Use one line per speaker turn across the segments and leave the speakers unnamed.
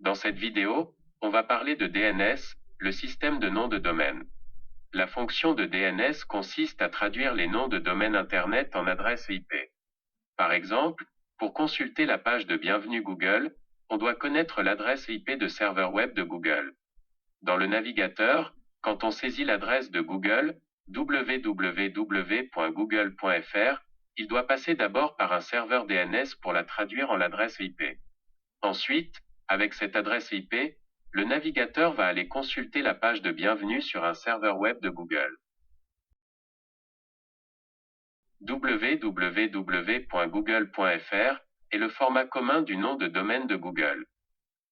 Dans cette vidéo, on va parler de DNS, le système de nom de domaine. La fonction de DNS consiste à traduire les noms de domaine Internet en adresse IP. Par exemple, pour consulter la page de bienvenue Google, on doit connaître l'adresse IP de serveur web de Google. Dans le navigateur, quand on saisit l'adresse de Google, www.google.fr, il doit passer d'abord par un serveur DNS pour la traduire en l'adresse IP. Ensuite, avec cette adresse IP, le navigateur va aller consulter la page de bienvenue sur un serveur web de Google. www.google.fr est le format commun du nom de domaine de Google.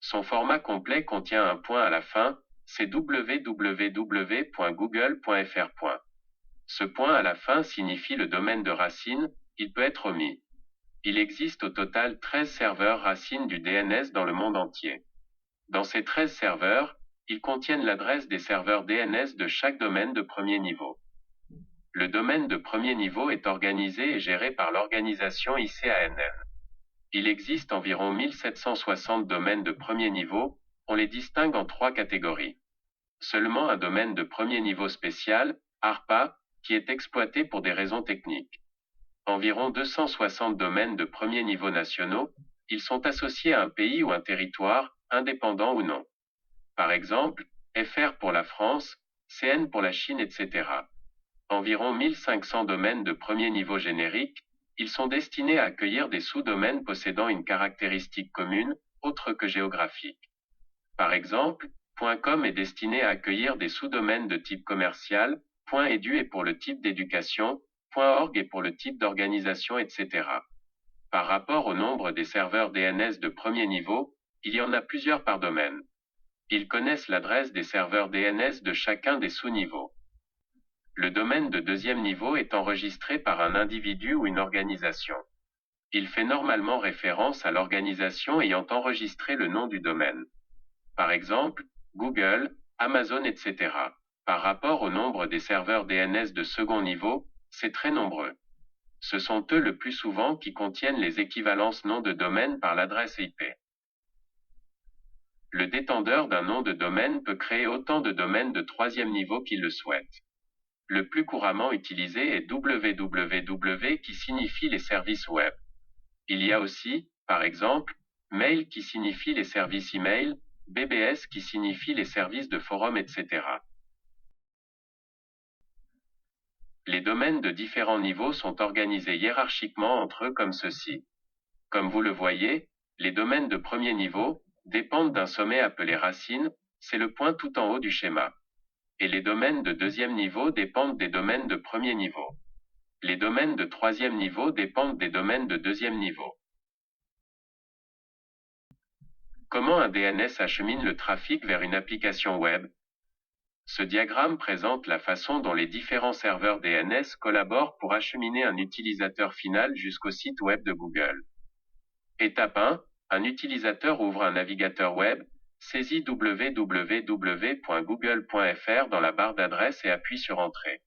Son format complet contient un point à la fin, c'est www.google.fr. Ce point à la fin signifie le domaine de racine, il peut être omis. Il existe au total 13 serveurs racines du DNS dans le monde entier. Dans ces 13 serveurs, ils contiennent l'adresse des serveurs DNS de chaque domaine de premier niveau. Le domaine de premier niveau est organisé et géré par l'organisation ICANN. Il existe environ 1760 domaines de premier niveau, on les distingue en 3 catégories. Seulement un domaine de premier niveau spécial, ARPA, qui est exploité pour des raisons techniques. Environ 260 domaines de premier niveau nationaux, ils sont associés à un pays ou un territoire, indépendant ou non. Par exemple, FR pour la France, CN pour la Chine, etc. Environ 1500 domaines de premier niveau générique, ils sont destinés à accueillir des sous-domaines possédant une caractéristique commune, autre que géographique. Par exemple, .com est destiné à accueillir des sous-domaines de type commercial, .edu est pour le type d'éducation, .org est pour le type d'organisation, etc. Par rapport au nombre des serveurs DNS de premier niveau, il y en a plusieurs par domaine. Ils connaissent l'adresse des serveurs DNS de chacun des sous-niveaux. Le domaine de deuxième niveau est enregistré par un individu ou une organisation. Il fait normalement référence à l'organisation ayant enregistré le nom du domaine. Par exemple, Google, Amazon, etc. Par rapport au nombre des serveurs DNS de second niveau, c'est très nombreux. Ce sont eux le plus souvent qui contiennent les équivalences noms de domaine par l'adresse IP. Le détendeur d'un nom de domaine peut créer autant de domaines de troisième niveau qu'il le souhaite. Le plus couramment utilisé est www qui signifie les services web. Il y a aussi, par exemple, mail qui signifie les services email, BBS qui signifie les services de forum, etc. Les domaines de différents niveaux sont organisés hiérarchiquement entre eux comme ceci. Comme vous le voyez, les domaines de premier niveau dépendent d'un sommet appelé racine, c'est le point tout en haut du schéma. Et les domaines de deuxième niveau dépendent des domaines de premier niveau. Les domaines de troisième niveau dépendent des domaines de deuxième niveau. Comment un DNS achemine le trafic vers une application web? Ce diagramme présente la façon dont les différents serveurs DNS collaborent pour acheminer un utilisateur final jusqu'au site web de Google. Étape 1. Un utilisateur ouvre un navigateur web, saisit www.google.fr dans la barre d'adresse et appuie sur Entrée.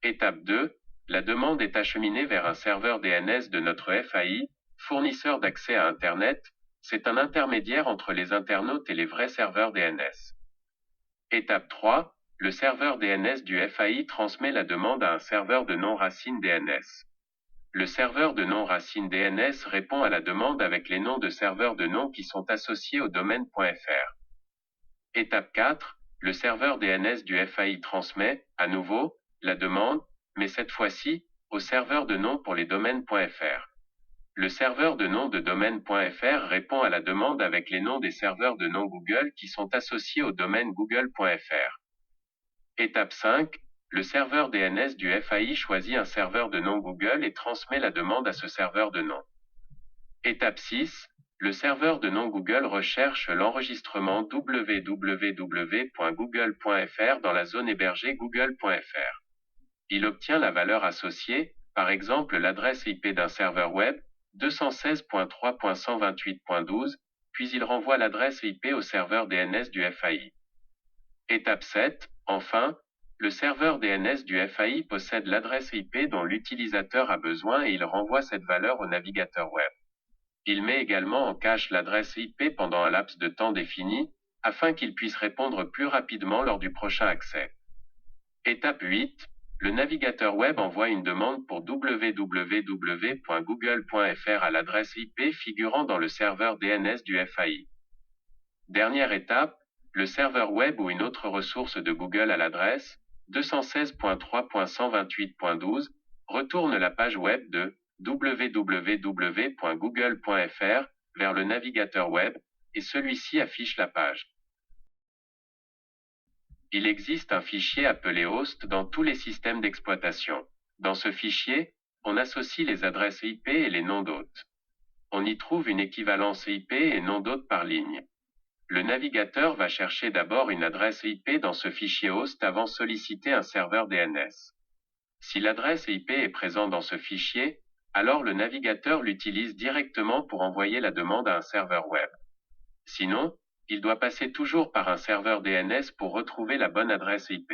Étape 2. La demande est acheminée vers un serveur DNS de notre FAI, fournisseur d'accès à Internet, c'est un intermédiaire entre les internautes et les vrais serveurs DNS. Étape 3. Le serveur DNS du FAI transmet la demande à un serveur de nom racine DNS. Le serveur de nom racine DNS répond à la demande avec les noms de serveurs de nom qui sont associés au domaine.fr. Étape 4. Le serveur DNS du FAI transmet, à nouveau, la demande, mais cette fois-ci, au serveur de nom pour les domaines.fr. Le serveur de nom de domaine.fr répond à la demande avec les noms des serveurs de nom Google qui sont associés au domaine google.fr. Étape 5. Le serveur DNS du FAI choisit un serveur de nom Google et transmet la demande à ce serveur de nom. Étape 6. Le serveur de nom Google recherche l'enregistrement www.google.fr dans la zone hébergée google.fr. Il obtient la valeur associée, par exemple l'adresse IP d'un serveur web, 216.3.128.12, puis il renvoie l'adresse IP au serveur DNS du FAI. Étape 7. Enfin, le serveur DNS du FAI possède l'adresse IP dont l'utilisateur a besoin et il renvoie cette valeur au navigateur web. Il met également en cache l'adresse IP pendant un laps de temps défini, afin qu'il puisse répondre plus rapidement lors du prochain accès. Étape 8. Le navigateur web envoie une demande pour www.google.fr à l'adresse IP figurant dans le serveur DNS du FAI. Dernière étape, le serveur web ou une autre ressource de Google à l'adresse 216.3.128.12 retourne la page web de www.google.fr vers le navigateur web, et celui-ci affiche la page. Il existe un fichier appelé host dans tous les systèmes d'exploitation. Dans ce fichier, on associe les adresses IP et les noms d'hôtes. On y trouve une équivalence IP et nom d'hôte par ligne. Le navigateur va chercher d'abord une adresse IP dans ce fichier host avant de solliciter un serveur DNS. Si l'adresse IP est présente dans ce fichier, alors le navigateur l'utilise directement pour envoyer la demande à un serveur web. Sinon, il doit passer toujours par un serveur DNS pour retrouver la bonne adresse IP.